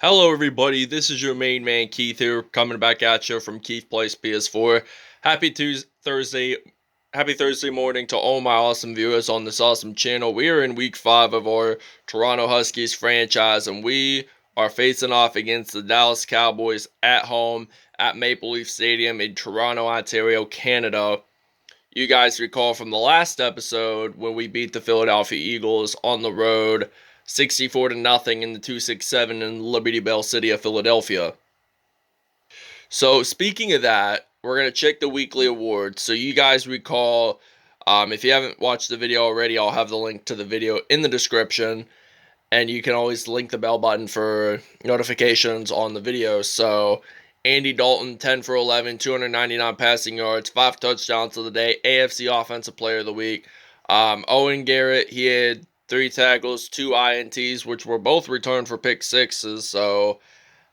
Hello, everybody. This is your main man Keith here, coming back at you from Keith Plays PS4. Happy Thursday, happy Thursday morning to all my awesome viewers on this awesome channel. We are in Week 5 of our Toronto Huskies franchise, and we are facing off against the Dallas Cowboys at home at Maple Leaf Stadium in Toronto, Ontario, Canada. You guys recall from the last episode when we beat the Philadelphia Eagles on the road 64-0 in the 267 in Liberty Bell City of Philadelphia. So speaking of that, we're going to check the weekly awards. So you guys recall, if you haven't watched the video already, I'll have the link to the video in the description. And you can always link the bell button for notifications on the video. So Andy Dalton, 10 for 11, 299 passing yards, 5 touchdowns of the day, AFC Offensive Player of the Week. Owen Garrett, he had 3 tackles, 2 INTs, which were both returned for pick sixes. So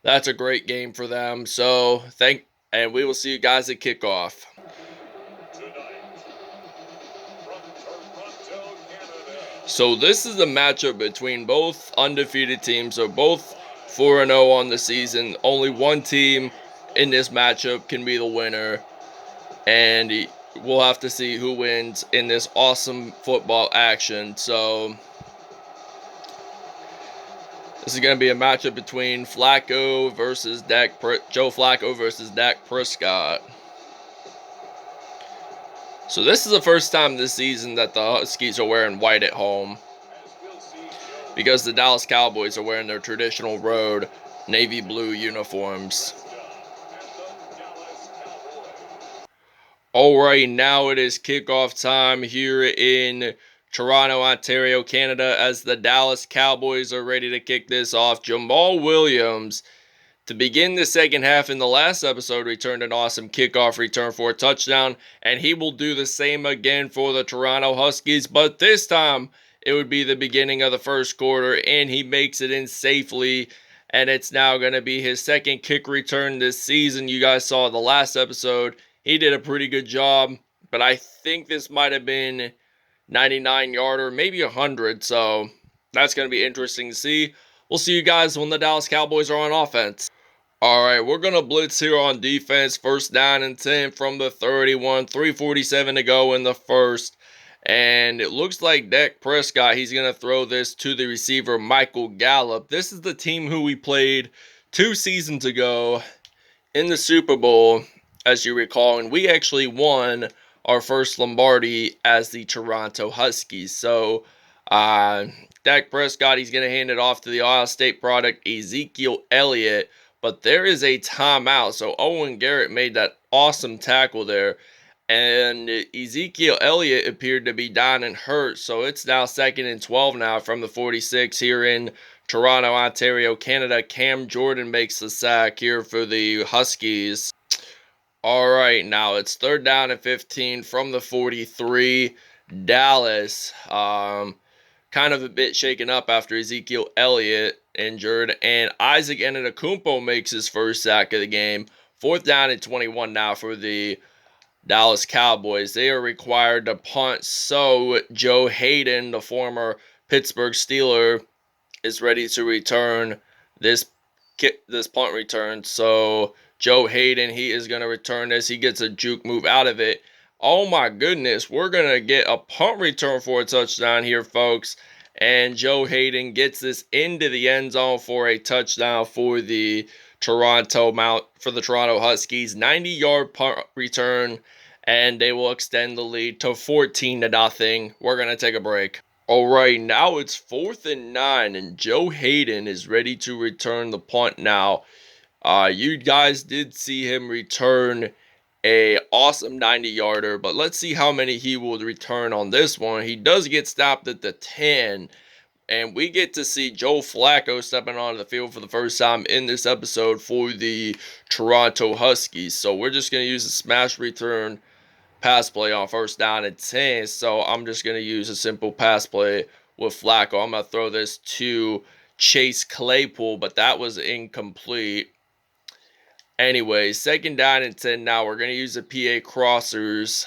that's a great game for them. So and we will see you guys at kickoff. So this is a matchup between both undefeated teams, so both 4-0 on the season. Only one team in this matchup can be the winner, and we'll have to see who wins in this awesome football action. So this is going to be a matchup between Flacco versus Joe Flacco versus Dak Prescott. So this is the first time this season that the Huskies are wearing white at home, because the Dallas Cowboys are wearing their traditional road navy blue uniforms. Alright, now it is kickoff time here in Toronto, Ontario, Canada, as the Dallas Cowboys are ready to kick this off. Jamal Williams, to begin the second half in the last episode, returned an awesome kickoff return for a touchdown, and he will do the same again for the Toronto Huskies, but this time it would be the beginning of the first quarter, and he makes it in safely, and it's now going to be his second kick return this season. You guys saw the last episode. He did a pretty good job, but I think this might have been 99-yarder, maybe 100, so that's going to be interesting to see. We'll see you guys when the Dallas Cowboys are on offense. Alright, we're going to blitz here on defense. First down and 10 from the 31. 3:47 to go in the first. And it looks like Dak Prescott, he's going to throw this to the receiver, Michael Gallup. This is the team who we played 2 seasons ago in the Super Bowl, as you recall. And we actually won our first Lombardi as the Toronto Huskies. So, Dak Prescott, he's going to hand it off to the Ohio State product, Ezekiel Elliott. But there is a timeout. So Owen Garrett made that awesome tackle there. And Ezekiel Elliott appeared to be down and hurt. So it's now 2nd and 12 now from the 46 here in Toronto, Ontario, Canada. Cam Jordan makes the sack here for the Huskies. Alright, now it's 3rd down and 15 from the 43. Dallas, kind of a bit shaken up after Ezekiel Elliott injured, and Isaac Antetokounmpo makes his first sack of the game. 4th down and 21 now for the Dallas Cowboys. They are required to punt, so Joe Haden, the former Pittsburgh Steeler, is ready to return this punt return. So Joe Haden, he is going to return this. He gets a juke move out of it. Oh my goodness, we're going to get a punt return for a touchdown here, folks. And Joe Haden gets this into the end zone for a touchdown for the Toronto Huskies. 90-yard punt return, and they will extend the lead to 14-0. We're going to take a break. Alright, now it's 4th and 9, and Joe Haden is ready to return the punt now. You guys did see him return a awesome 90-yarder, but let's see how many he will return on this one. He does get stopped at the 10, and we get to see Joe Flacco stepping onto the field for the first time in this episode for the Toronto Huskies. So we're just going to use a smash return pass play on 1st down and 10. So I'm just going to use a simple pass play with Flacco. I'm going to throw this to Chase Claypool, but that was incomplete. Anyway, 2nd down and 10 now. We're going to use the PA crossers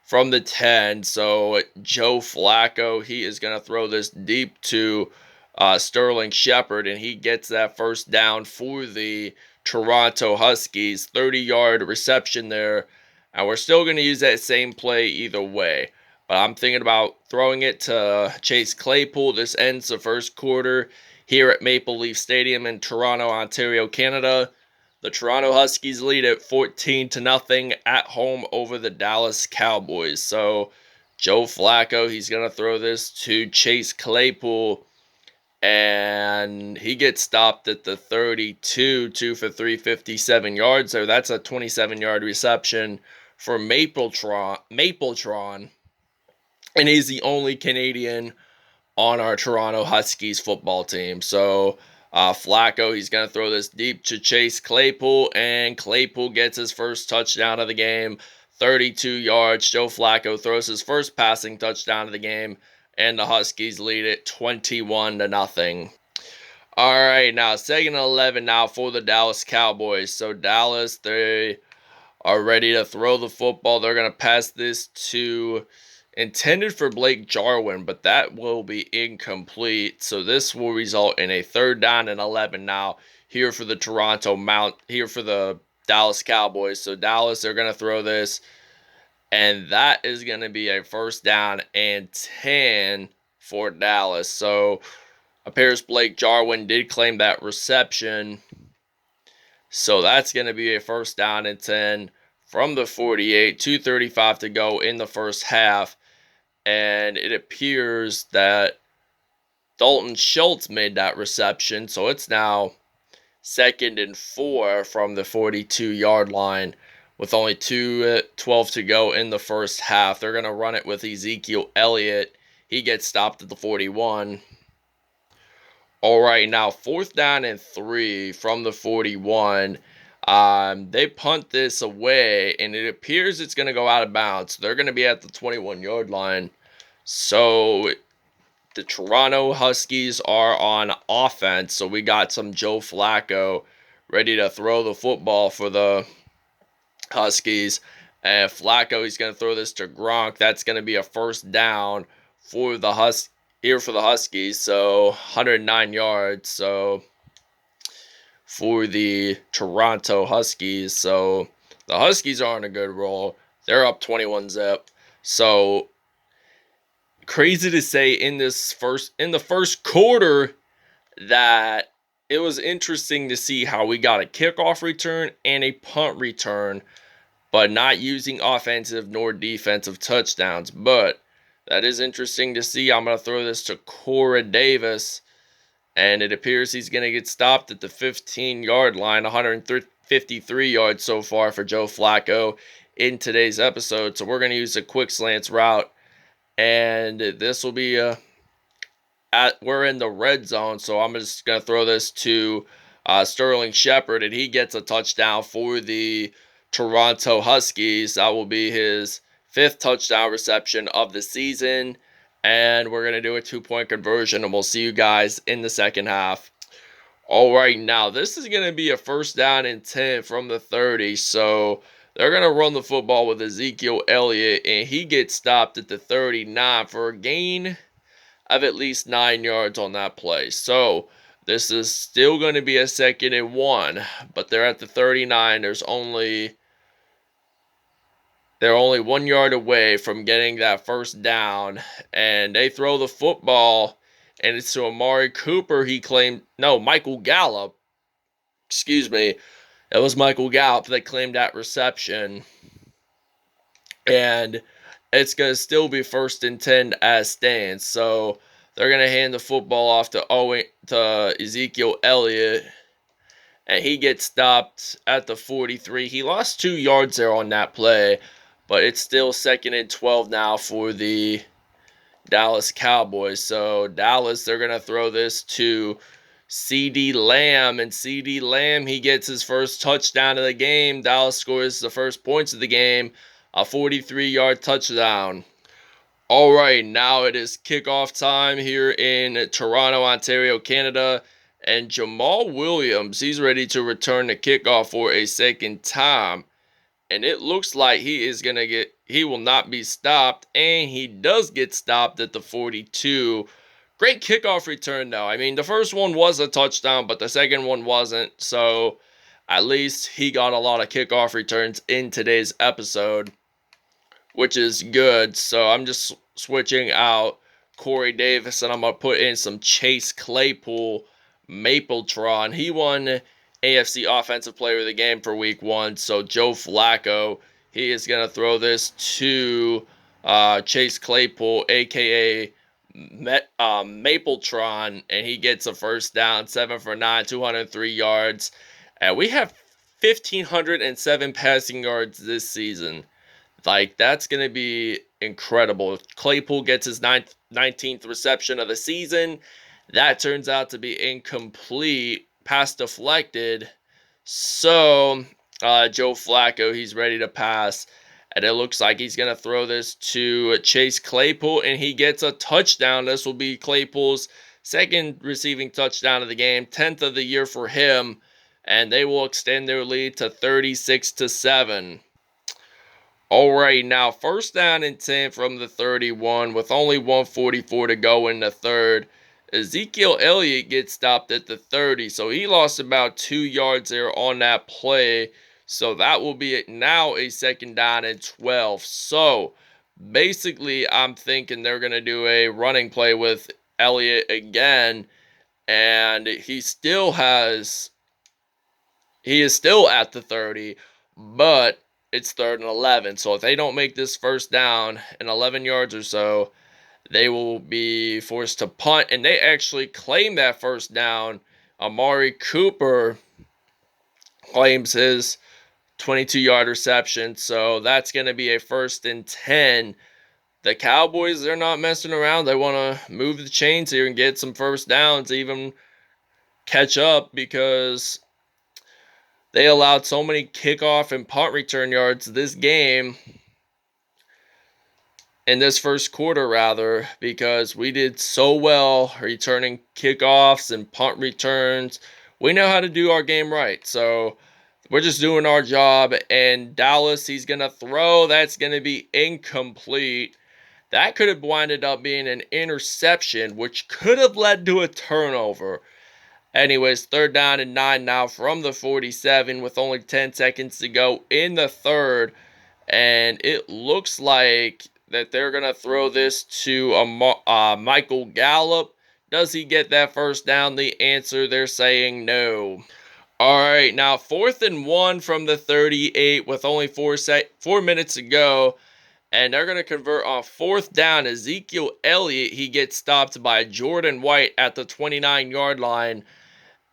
from the 10. So Joe Flacco, he is going to throw this deep to Sterling Shepard, and he gets that first down for the Toronto Huskies. 30-yard reception there. And we're still going to use that same play either way. But I'm thinking about throwing it to Chase Claypool. This ends the first quarter here at Maple Leaf Stadium in Toronto, Ontario, Canada. The Toronto Huskies lead at 14-0 at home over the Dallas Cowboys. So Joe Flacco, he's going to throw this to Chase Claypool, and he gets stopped at the 32, 2 for 357 yards. So that's a 27-yard reception for Mapletron. And he's the only Canadian on our Toronto Huskies football team. So Flacco, he's going to throw this deep to Chase Claypool, and Claypool gets his first touchdown of the game, 32 yards. Joe Flacco throws his first passing touchdown of the game, and the Huskies lead it 21-0. All right, now 2nd and 11 now for the Dallas Cowboys. So Dallas, they are ready to throw the football. They're going to pass this to intended for Blake Jarwin, but that will be incomplete. So this will result in a 3rd down and 11 now here for the Dallas Cowboys. So Dallas, they're going to throw this, and that is going to be a 1st down and 10 for Dallas. So appears Blake Jarwin did claim that reception. So that's going to be a 1st down and 10 from the 48, 2:35 to go in the first half. And it appears that Dalton Schultz made that reception. So it's now 2nd and 4 from the 42-yard line with only 2:12 to go in the first half. They're going to run it with Ezekiel Elliott. He gets stopped at the 41. All right, now 4th down and 3 from the 41. They punt this away, and it appears it's going to go out of bounds. They're going to be at the 21-yard line. So the Toronto Huskies are on offense. So we got some Joe Flacco ready to throw the football for the Huskies. And Flacco, he's going to throw this to Gronk. That's going to be a 1st down for the Huskies. So 109 yards. So for the Toronto Huskies. So the Huskies are on a good roll. They're up 21-zip. So crazy to say in the first quarter that it was interesting to see how we got a kickoff return and a punt return, but not using offensive nor defensive touchdowns. But that is interesting to see. I'm going to throw this to Corey Davis, and it appears he's going to get stopped at the 15-yard line. 153 yards so far for Joe Flacco in today's episode. So we're going to use a quick slants route, and this will be we're in the red zone. So I'm just going to throw this to Sterling Shepard, and he gets a touchdown for the Toronto Huskies. That will be his 5th touchdown reception of the season. And we're going to do a 2-point conversion, and we'll see you guys in the second half. All right, now this is going to be a 1st down and 10 from the 30. So they're going to run the football with Ezekiel Elliott, and he gets stopped at the 39 for a gain of at least 9 yards on that play. So this is still going to be a 2nd and 1, but they're at the 39. They're only 1 yard away from getting that 1st down, and they throw the football, and it's to Amari Cooper. Michael Gallup. Excuse me. It was Michael Gallup that claimed that reception, and it's going to still be 1st and 10 as stands. So they're going to hand the football off to Ezekiel Elliott, and he gets stopped at the 43. He lost 2 yards there on that play, but it's still 2nd and 12 now for the Dallas Cowboys. So Dallas, they're going to throw this to CeeDee Lamb, and CeeDee Lamb, he gets his first touchdown of the game. Dallas scores the first points of the game, a 43-yard touchdown. All right, now it is kickoff time here in Toronto, Ontario, Canada, and Jamal Williams, he's ready to return the kickoff for a 2nd time, and it looks like he will not be stopped, and he does get stopped at the 42. Great kickoff return, though. I mean, the first one was a touchdown, but the second one wasn't. So at least he got a lot of kickoff returns in today's episode, which is good. So I'm just switching out Corey Davis, and I'm going to put in some Chase Claypool Mapletron. He won AFC Offensive Player of the Game for Week 1. So Joe Flacco, he is going to throw this to Chase Claypool, a.k.a. Mapletron, and he gets a first down, 7 for 9, 203 yards. And we have 1,507 passing yards this season. Like, that's going to be incredible. Claypool gets his 19th reception of the season. That turns out to be incomplete, pass deflected. So, Joe Flacco, he's ready to pass. And it looks like he's going to throw this to Chase Claypool, and he gets a touchdown. This will be Claypool's second receiving touchdown of the game, 10th of the year for him. And they will extend their lead to 36-7. Alright, now first down and 10 from the 31 with only 1:44 to go in the third. Ezekiel Elliott gets stopped at the 30, so he lost about 2 yards there on that play. So that will be now a second down and 12. So basically, I'm thinking they're going to do a running play with Elliott again, and he is still at the 30, but it's 3rd and 11. So if they don't make this first down in 11 yards or so, they will be forced to punt. And they actually claim that first down. Amari Cooper claims his 22-yard reception. So that's going to be a 1st and 10. The Cowboys, they're not messing around. They want to move the chains here and get some first downs, even catch up, because they allowed so many kickoff and punt return yards this game, in this first quarter rather, because we did so well returning kickoffs and punt returns. We know how to do our game right, so we're just doing our job. And Dallas, he's going to throw. That's going to be incomplete. That could have winded up being an interception, which could have led to a turnover. Anyways, 3rd down and 9 now from the 47 with only 10 seconds to go in the third. And it looks like that they're going to throw this to Michael Gallup. Does he get that first down? The answer, they're saying no. All right, now 4th and 1 from the 38 with only 4 minutes to go. And they're going to convert on 4th down. Ezekiel Elliott, he gets stopped by Jordan White at the 29-yard line.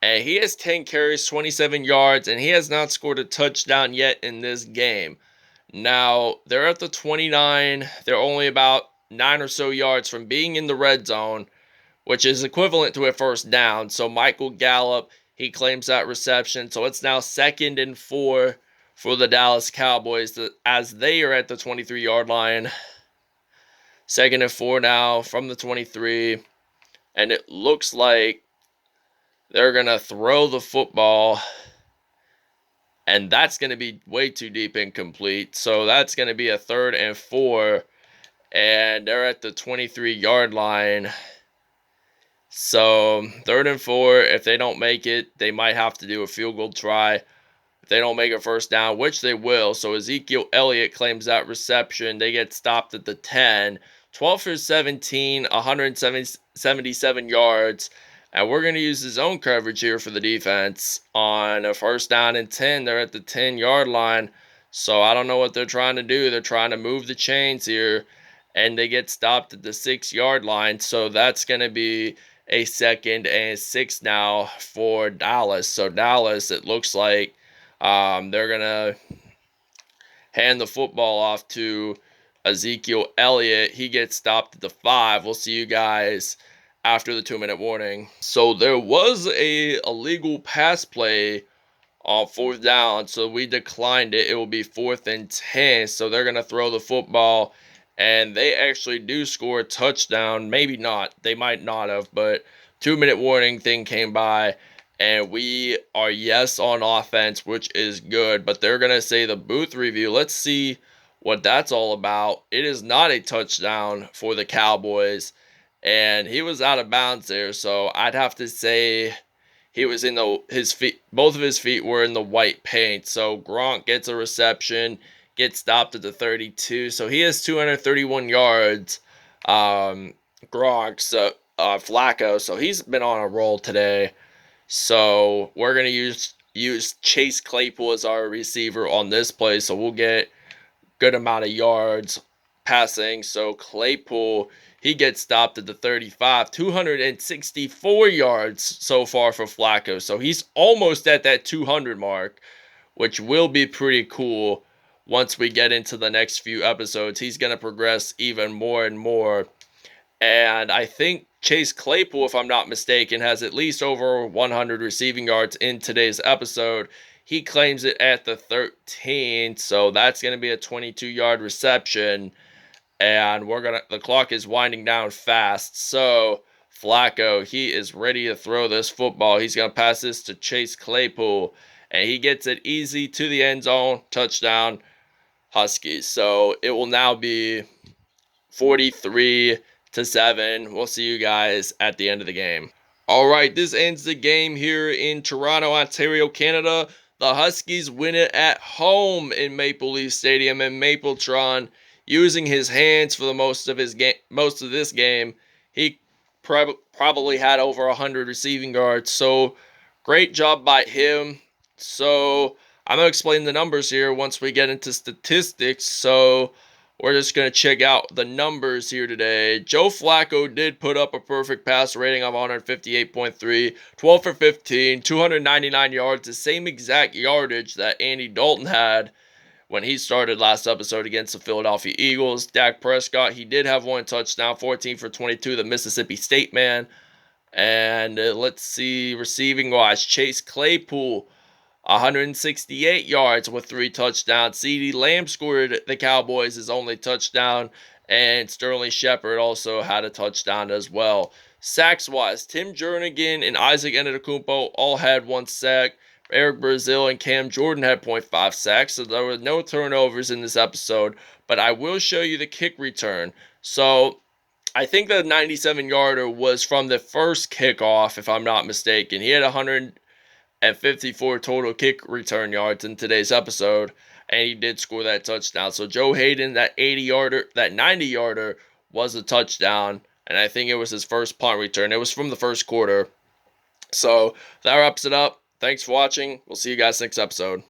And he has 10 carries, 27 yards, and he has not scored a touchdown yet in this game. Now, they're at the 29. They're only about 9 or so yards from being in the red zone, which is equivalent to a first down. So Michael Gallup, he claims that reception. So it's now 2nd and 4 for the Dallas Cowboys as they are at the 23-yard line. 2nd and 4 now from the 23. And it looks like they're going to throw the football, and that's going to be way too deep incomplete. So that's going to be a 3rd and 4, and they're at the 23-yard line. So 3rd and 4, if they don't make it, they might have to do a field goal try. If they don't make a first down, which they will. So Ezekiel Elliott claims that reception. They get stopped at the 10. 12 for 17, 177 yards. And we're going to use his own coverage here for the defense. On a 1st down and 10, they're at the 10-yard line. So I don't know what they're trying to do. They're trying to move the chains here. And they get stopped at the 6-yard line. So that's going to be a 2nd and 6 now for Dallas. So Dallas, it looks like they're going to hand the football off to Ezekiel Elliott. He gets stopped at the 5. We'll see you guys after the 2-minute warning. So there was a illegal pass play on 4th down, so we declined it. It will be 4th and 10, so they're going to throw the football, and they actually do score a touchdown. Maybe not. They might not have, but 2-minute warning thing came by, and we are yes on offense, which is good, but they're going to say the booth review. Let's see what that's all about. It is not a touchdown for the Cowboys. and he was out of bounds there. So I'd have to say he was in his feet. Both of his feet were in the white paint. So Gronk gets a reception, gets stopped at the 32. So he has 231 yards. Gronk, so Flacco. So he's been on a roll today. So we're gonna use Chase Claypool as our receiver on this play. So we'll get good amount of yards passing. So Claypool, he gets stopped at the 35, 264 yards so far for Flacco. So he's almost at that 200 mark, which will be pretty cool once we get into the next few episodes. He's going to progress even more and more. And I think Chase Claypool, if I'm not mistaken, has at least over 100 receiving yards in today's episode. He claims it at the 13, so that's going to be a 22-yard reception. And the clock is winding down fast. So Flacco, he is ready to throw this football. He's going to pass this to Chase Claypool, and he gets it easy to the end zone. Touchdown, Huskies. So it will now be 43-7. We'll see you guys at the end of the game. All right, this ends the game here in Toronto, Ontario, Canada. The Huskies win it at home in Maple Leaf Stadium, and Mapletron, using his hands for the most of this game, he probably had over 100 receiving yards. So great job by him. So I'm gonna explain the numbers here once we get into statistics. So we're just going to check out the numbers here today. Joe Flacco did put up a perfect pass rating of 158.3, 12 for 15, 299 yards, the same exact yardage that Andy Dalton had when he started last episode against the Philadelphia Eagles. Dak Prescott, he did have one touchdown, 14 for 22, the Mississippi State man. And let's see, receiving wise, Chase Claypool, 168 yards with 3 touchdowns. CeeDee Lamb scored the Cowboys his only touchdown, and Sterling Shepard also had a touchdown as well. Sacks-wise, Tim Jernigan and Isaac Antetokounmpo all had 1 sack. Eric Brazil and Cam Jordan had 0.5 sacks, so there were no turnovers in this episode. But I will show you the kick return. So I think the 97-yarder was from the first kickoff, if I'm not mistaken. He had 154 total kick return yards in today's episode, and he did score that touchdown. So Joe Haden, that 90-yarder was a touchdown, and I think it was his first punt return. It was from the first quarter. So that wraps it up. Thanks for watching. We'll see you guys next episode.